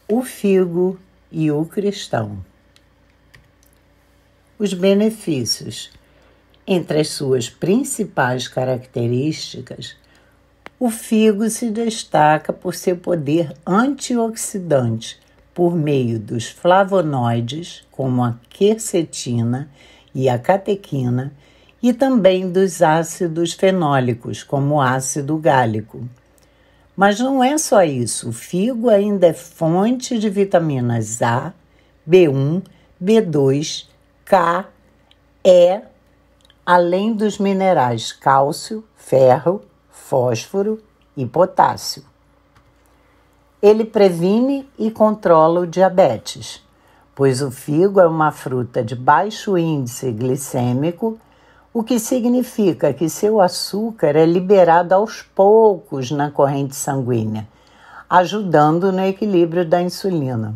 O figo e o cristão. Os benefícios. Entre as suas principais características, o figo se destaca por seu poder antioxidante por meio dos flavonoides, como a quercetina e a catequina, e também dos ácidos fenólicos, como o ácido gálico. Mas não é só isso, o figo ainda é fonte de vitaminas A, B1, B2, K, E, além dos minerais cálcio, ferro, fósforo e potássio. Ele previne e controla o diabetes, pois o figo é uma fruta de baixo índice glicêmico, o que significa que seu açúcar é liberado aos poucos na corrente sanguínea, ajudando no equilíbrio da insulina.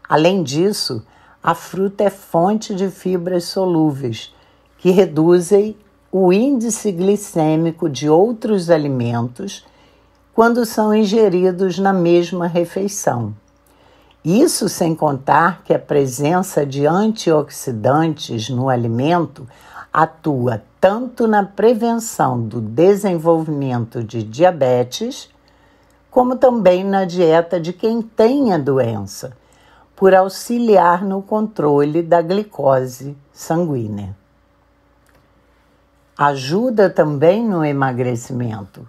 Além disso, a fruta é fonte de fibras solúveis, que reduzem o índice glicêmico de outros alimentos quando são ingeridos na mesma refeição. Isso sem contar que a presença de antioxidantes no alimento atua tanto na prevenção do desenvolvimento de diabetes, como também na dieta de quem tem a doença, por auxiliar no controle da glicose sanguínea. Ajuda também no emagrecimento,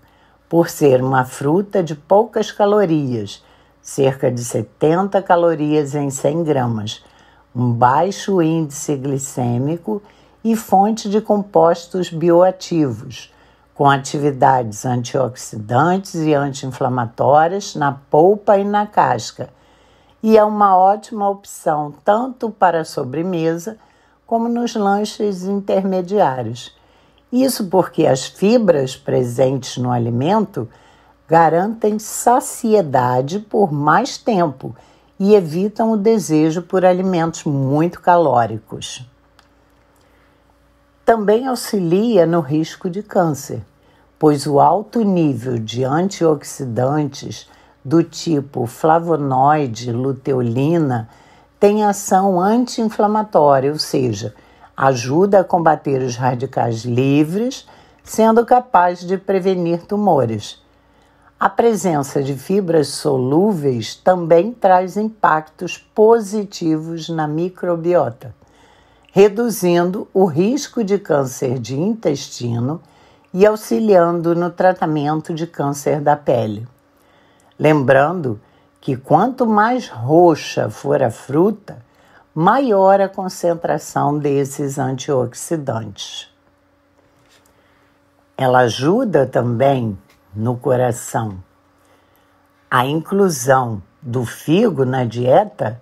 por ser uma fruta de poucas calorias, cerca de 70 calorias em 100 gramas, um baixo índice glicêmico e fonte de compostos bioativos, com atividades antioxidantes e anti-inflamatórias na polpa e na casca, e é uma ótima opção tanto para a sobremesa como nos lanches intermediários. Isso porque as fibras presentes no alimento garantem saciedade por mais tempo e evitam o desejo por alimentos muito calóricos. Também auxilia no risco de câncer, pois o alto nível de antioxidantes do tipo flavonoide, luteolina, tem ação anti-inflamatória, ou seja, ajuda a combater os radicais livres, sendo capaz de prevenir tumores. A presença de fibras solúveis também traz impactos positivos na microbiota, reduzindo o risco de câncer de intestino e auxiliando no tratamento de câncer da pele. Lembrando que quanto mais roxa for a fruta, maior a concentração desses antioxidantes. Ela ajuda também no coração. A inclusão do figo na dieta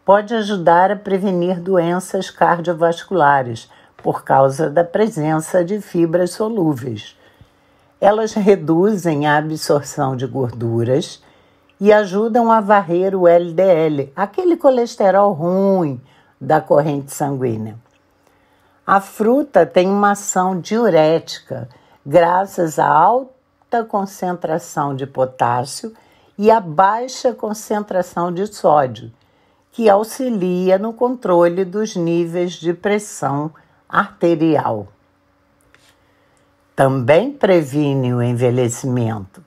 pode ajudar a prevenir doenças cardiovasculares por causa da presença de fibras solúveis. Elas reduzem a absorção de gorduras e ajudam a varrer o LDL, aquele colesterol ruim da corrente sanguínea. A fruta tem uma ação diurética, graças à alta concentração de potássio e à baixa concentração de sódio, que auxilia no controle dos níveis de pressão arterial. Também previne o envelhecimento,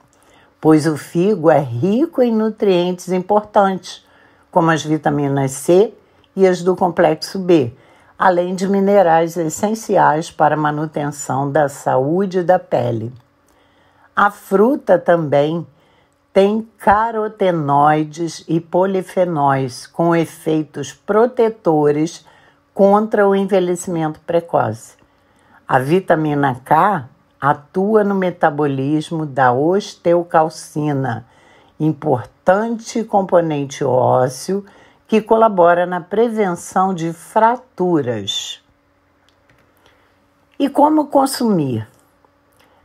pois o figo é rico em nutrientes importantes, como as vitaminas C e as do complexo B, além de minerais essenciais para a manutenção da saúde da pele. A fruta também tem carotenoides e polifenóis com efeitos protetores contra o envelhecimento precoce. A vitamina K atua no metabolismo da osteocalcina, importante componente ósseo que colabora na prevenção de fraturas. E como consumir?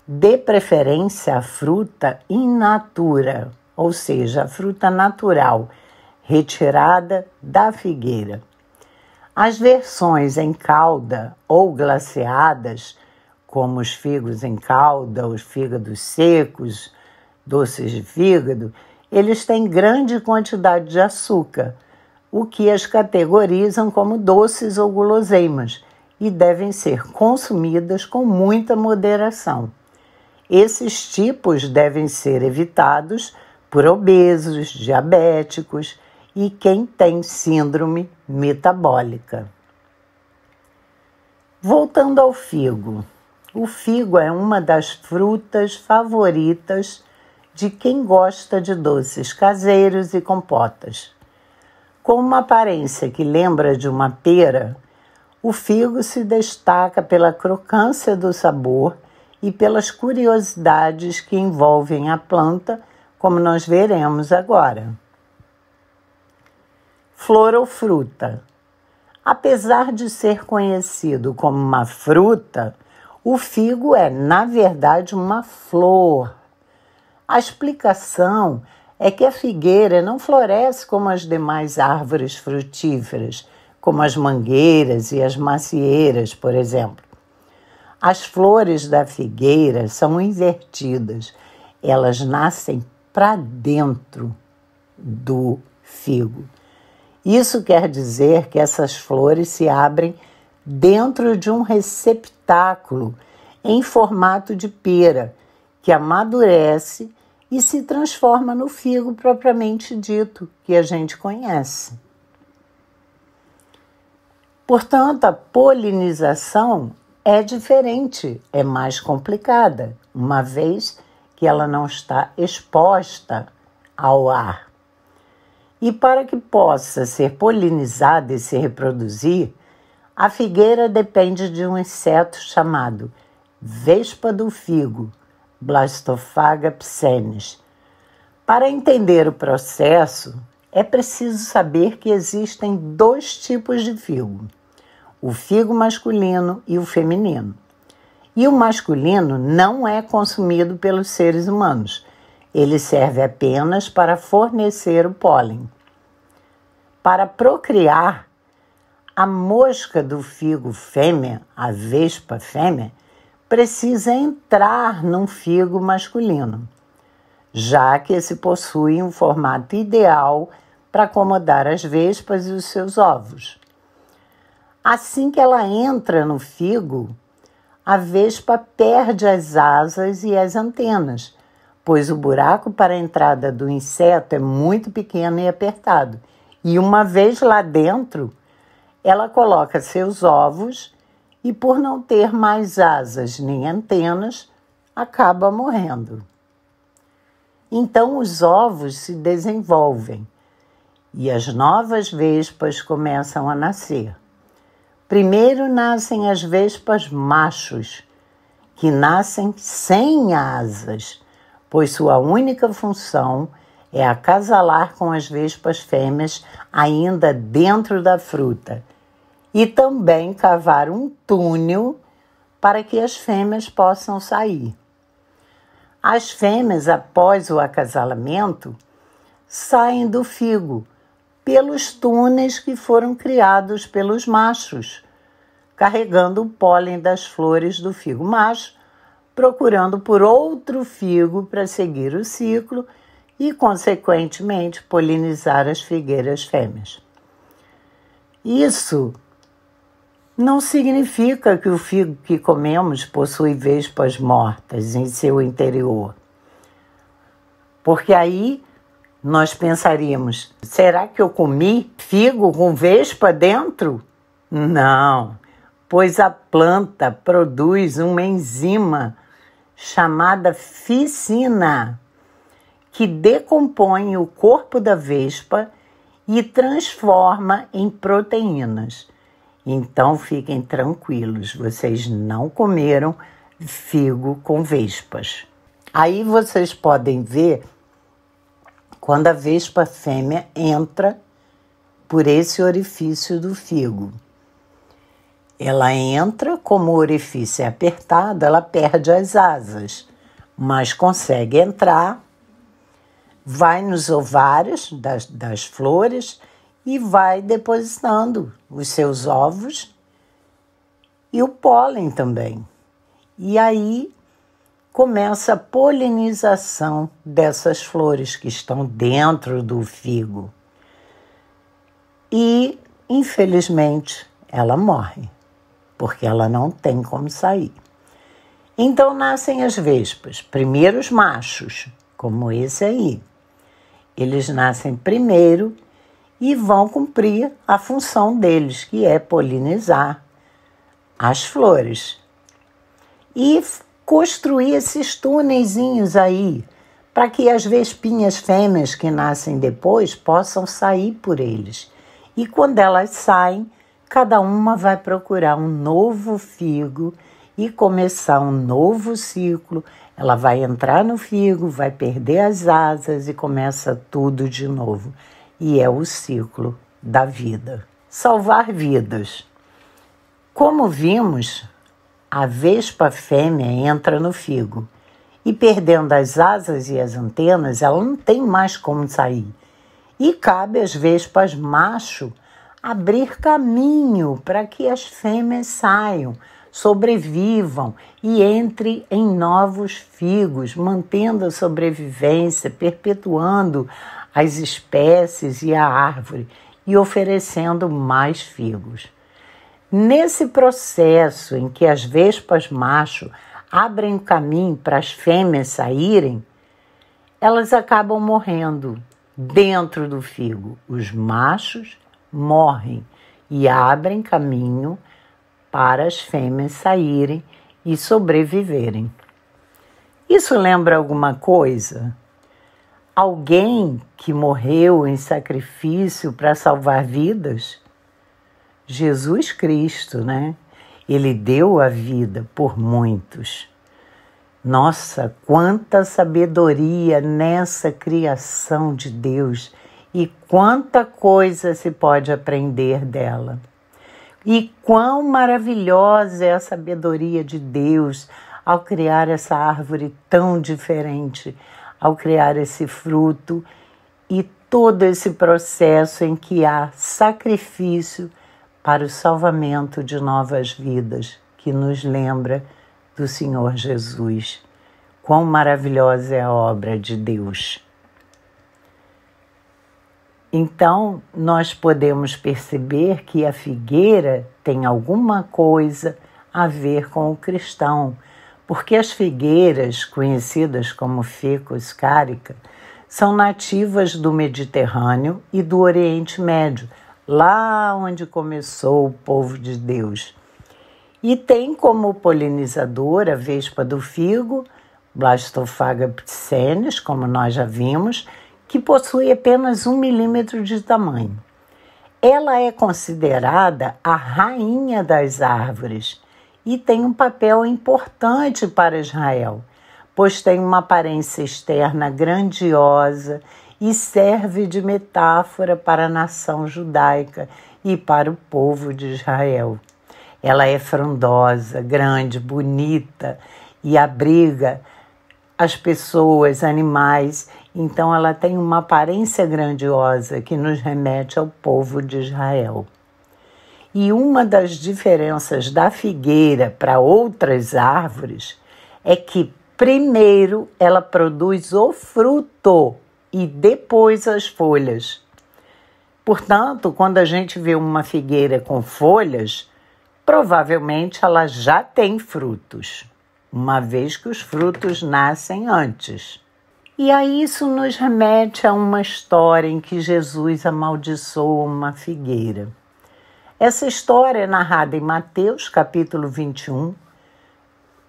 Dê preferência à fruta in natura, ou seja, a fruta natural, retirada da figueira. As versões em calda ou glaceadas, como os figos em calda, os fígados secos, doces de fígado, eles têm grande quantidade de açúcar, o que as categorizam como doces ou guloseimas e devem ser consumidas com muita moderação. Esses tipos devem ser evitados por obesos, diabéticos e quem tem síndrome metabólica. Voltando ao figo. O figo é uma das frutas favoritas de quem gosta de doces caseiros e compotas. Com uma aparência que lembra de uma pera, o figo se destaca pela crocância do sabor e pelas curiosidades que envolvem a planta, como nós veremos agora. Flor ou fruta. Apesar de ser conhecido como uma fruta, o figo é, na verdade, uma flor. A explicação é que a figueira não floresce como as demais árvores frutíferas, como as mangueiras e as macieiras, por exemplo. As flores da figueira são invertidas. Elas nascem para dentro do figo. Isso quer dizer que essas flores se abrem dentro de um receptáculo em formato de pera, que amadurece e se transforma no figo propriamente dito, que a gente conhece. Portanto, a polinização é diferente, é mais complicada, uma vez que ela não está exposta ao ar. E para que possa ser polinizada e se reproduzir, a figueira depende de um inseto chamado vespa do figo, Blastophaga piscenis. Para entender o processo, é preciso saber que existem 2 tipos de figo, o figo masculino e o feminino. E o masculino não é consumido pelos seres humanos, ele serve apenas para fornecer o pólen. Para procriar, a mosca do figo fêmea, a vespa fêmea, precisa entrar num figo masculino, já que esse possui um formato ideal para acomodar as vespas e os seus ovos. Assim que ela entra no figo, a vespa perde as asas e as antenas, pois o buraco para a entrada do inseto é muito pequeno e apertado. E uma vez lá dentro, ela coloca seus ovos e, por não ter mais asas nem antenas, acaba morrendo. Então os ovos se desenvolvem e as novas vespas começam a nascer. Primeiro nascem as vespas machos, que nascem sem asas, pois sua única função é acasalar com as vespas fêmeas ainda dentro da fruta e também cavar um túnel para que as fêmeas possam sair. As fêmeas, após o acasalamento, saem do figo pelos túneis que foram criados pelos machos, carregando o pólen das flores do figo macho, procurando por outro figo para seguir o ciclo e, consequentemente, polinizar as figueiras fêmeas. Isso não significa que o figo que comemos possui vespas mortas em seu interior. Porque aí nós pensaríamos, será que eu comi figo com vespa dentro? Não, pois a planta produz uma enzima chamada ficina, que decompõe o corpo da vespa e transforma em proteínas. Então fiquem tranquilos, vocês não comeram figo com vespas. Aí vocês podem ver quando a vespa fêmea entra por esse orifício do figo. Ela entra, como o orifício é apertado, ela perde as asas, mas consegue entrar, vai nos ovários das flores e vai depositando os seus ovos e o pólen também. E aí começa a polinização dessas flores que estão dentro do figo. E, infelizmente, ela morre, porque ela não tem como sair. Então nascem as vespas, primeiro os machos, como esse aí. Eles nascem primeiro e vão cumprir a função deles, que é polinizar as flores. E construir esses túneizinhos aí, para que as vespinhas fêmeas que nascem depois possam sair por eles. E quando elas saem, cada uma vai procurar um novo figo e começar um novo ciclo. Ela vai entrar no figo, vai perder as asas e começa tudo de novo. E é o ciclo da vida. Salvar vidas. Como vimos, a vespa fêmea entra no figo e, perdendo as asas e as antenas, ela não tem mais como sair. E cabe às vespas macho abrir caminho para que as fêmeas saiam, sobrevivam e entrem em novos figos, mantendo a sobrevivência, perpetuando as espécies e a árvore e oferecendo mais figos. Nesse processo em que as vespas macho abrem o caminho para as fêmeas saírem, elas acabam morrendo dentro do figo. Os machos morrem e abrem caminho para as fêmeas saírem e sobreviverem. Isso lembra alguma coisa? Alguém que morreu em sacrifício para salvar vidas? Jesus Cristo, né? Ele deu a vida por muitos. Nossa, quanta sabedoria nessa criação de Deus e quanta coisa se pode aprender dela. E quão maravilhosa é a sabedoria de Deus ao criar essa árvore tão diferente, ao criar esse fruto e todo esse processo em que há sacrifício para o salvamento de novas vidas, que nos lembra do Senhor Jesus. Quão maravilhosa é a obra de Deus. Então, nós podemos perceber que a figueira tem alguma coisa a ver com o cristão, porque as figueiras, conhecidas como Ficus carica, são nativas do Mediterrâneo e do Oriente Médio, lá onde começou o povo de Deus. E tem como polinizadora a vespa do figo, Blastophaga piscenes, como nós já vimos, que possui apenas 1 milímetro de tamanho. Ela é considerada a rainha das árvores e tem um papel importante para Israel, pois tem uma aparência externa grandiosa e serve de metáfora para a nação judaica e para o povo de Israel. Ela é frondosa, grande, bonita e abriga as pessoas, animais. Então ela tem uma aparência grandiosa que nos remete ao povo de Israel. E uma das diferenças da figueira para outras árvores é que primeiro ela produz o fruto e depois as folhas. Portanto, quando a gente vê uma figueira com folhas, provavelmente ela já tem frutos, uma vez que os frutos nascem antes. E aí isso nos remete a uma história em que Jesus amaldiçoa uma figueira. Essa história é narrada em Mateus, capítulo 21,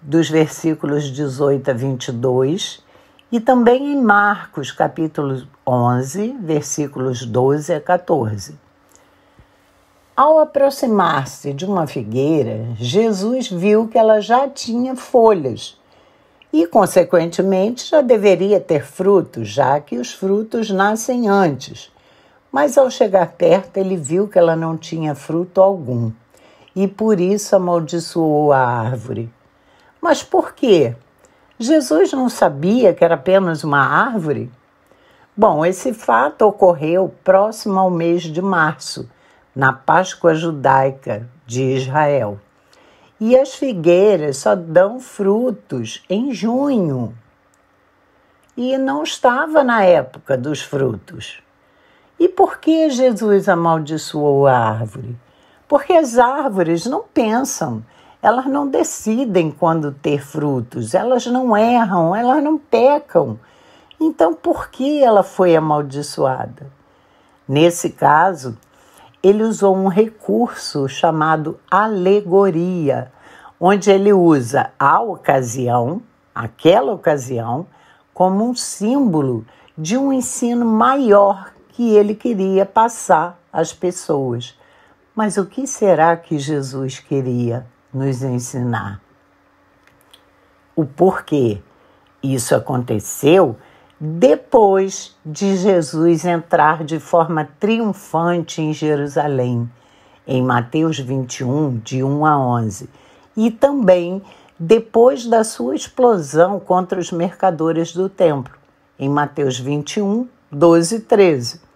dos versículos 18 a 22, e também em Marcos, capítulo 11, versículos 12 a 14. Ao aproximar-se de uma figueira, Jesus viu que ela já tinha folhas e, consequentemente, já deveria ter frutos, já que os frutos nascem antes. Mas, ao chegar perto, ele viu que ela não tinha fruto algum e, por isso, amaldiçoou a árvore. Mas por quê? Jesus não sabia que era apenas uma árvore? Bom, esse fato ocorreu próximo ao mês de março, na Páscoa judaica de Israel. E as figueiras só dão frutos em junho. E não estava na época dos frutos. E por que Jesus amaldiçoou a árvore? Porque as árvores não pensam, elas não decidem quando ter frutos, elas não erram, elas não pecam. Então, por que ela foi amaldiçoada? Nesse caso, ele usou um recurso chamado alegoria, onde ele usa a ocasião, aquela ocasião, como um símbolo de um ensino maior que ele queria passar às pessoas. Mas o que será que Jesus queria nos ensinar? O porquê isso aconteceu depois de Jesus entrar de forma triunfante em Jerusalém, em Mateus 21, de 1 a 11, e também depois da sua explosão contra os mercadores do templo, em Mateus 21, 12 e 13.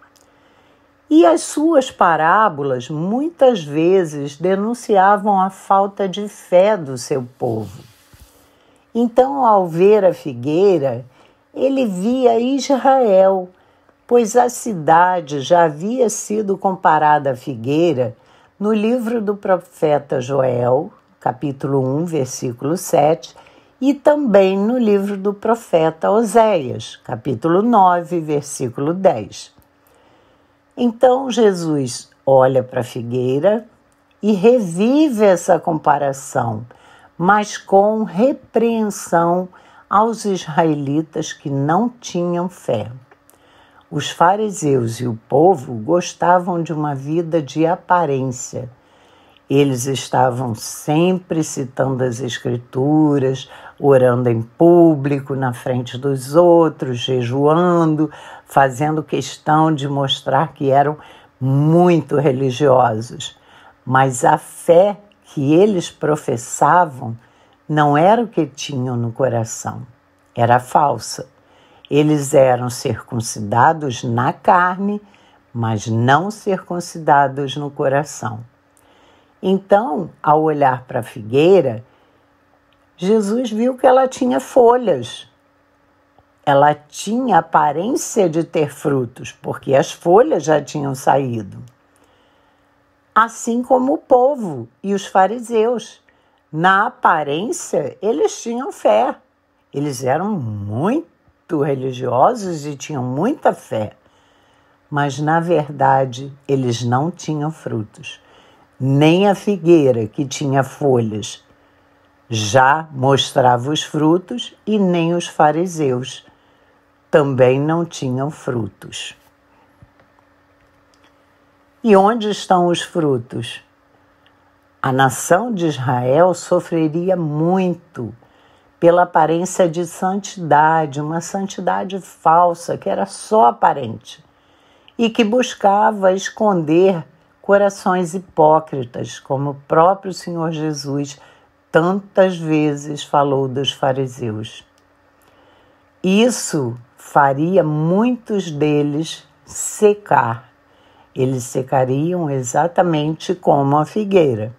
E as suas parábolas muitas vezes denunciavam a falta de fé do seu povo. Então, ao ver a figueira, ele via Israel, pois a cidade já havia sido comparada à figueira no livro do profeta Joel, capítulo 1, versículo 7, e também no livro do profeta Oséias, capítulo 9, versículo 10. Então Jesus olha para a figueira e revive essa comparação, mas com repreensão aos israelitas que não tinham fé. Os fariseus e o povo gostavam de uma vida de aparência. Eles estavam sempre citando as Escrituras, orando em público, na frente dos outros, jejuando, fazendo questão de mostrar que eram muito religiosos. Mas a fé que eles professavam não era o que tinham no coração, era falsa. Eles eram circuncidados na carne, mas não circuncidados no coração. Então, ao olhar para a figueira, Jesus viu que ela tinha folhas. Ela tinha aparência de ter frutos, porque as folhas já tinham saído. Assim como o povo e os fariseus. Na aparência, eles tinham fé. Eles eram muito religiosos e tinham muita fé. Mas, na verdade, eles não tinham frutos. Nem a figueira, que tinha folhas, já mostrava os frutos, e nem os fariseus também não tinham frutos. E onde estão os frutos? A nação de Israel sofreria muito pela aparência de santidade, uma santidade falsa, que era só aparente, e que buscava esconder corações hipócritas, como o próprio Senhor Jesus tantas vezes falou dos fariseus. Isso faria muitos deles secar. Eles secariam exatamente como a figueira.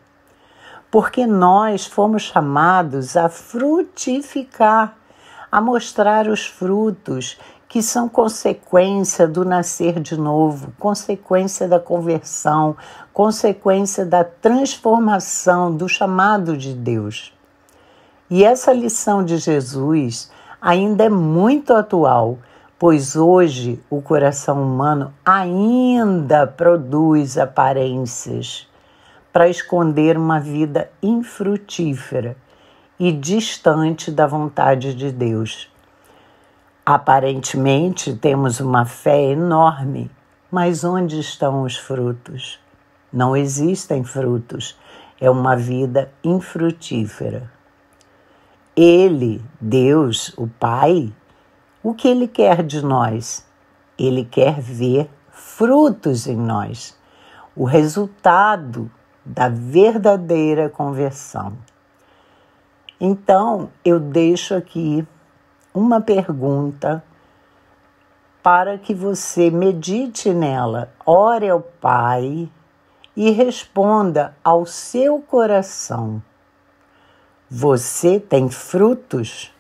Porque nós fomos chamados a frutificar, a mostrar os frutos que são consequência do nascer de novo, consequência da conversão, consequência da transformação, do chamado de Deus. E essa lição de Jesus ainda é muito atual, pois hoje o coração humano ainda produz aparências para esconder uma vida infrutífera e distante da vontade de Deus. Aparentemente temos uma fé enorme, mas onde estão os frutos? Não existem frutos, é uma vida infrutífera. Ele, Deus, o Pai, o que Ele quer de nós? Ele quer ver frutos em nós, o resultado da verdadeira conversão. Então, eu deixo aqui uma pergunta para que você medite nela, ore ao Pai e responda ao seu coração. Você tem frutos?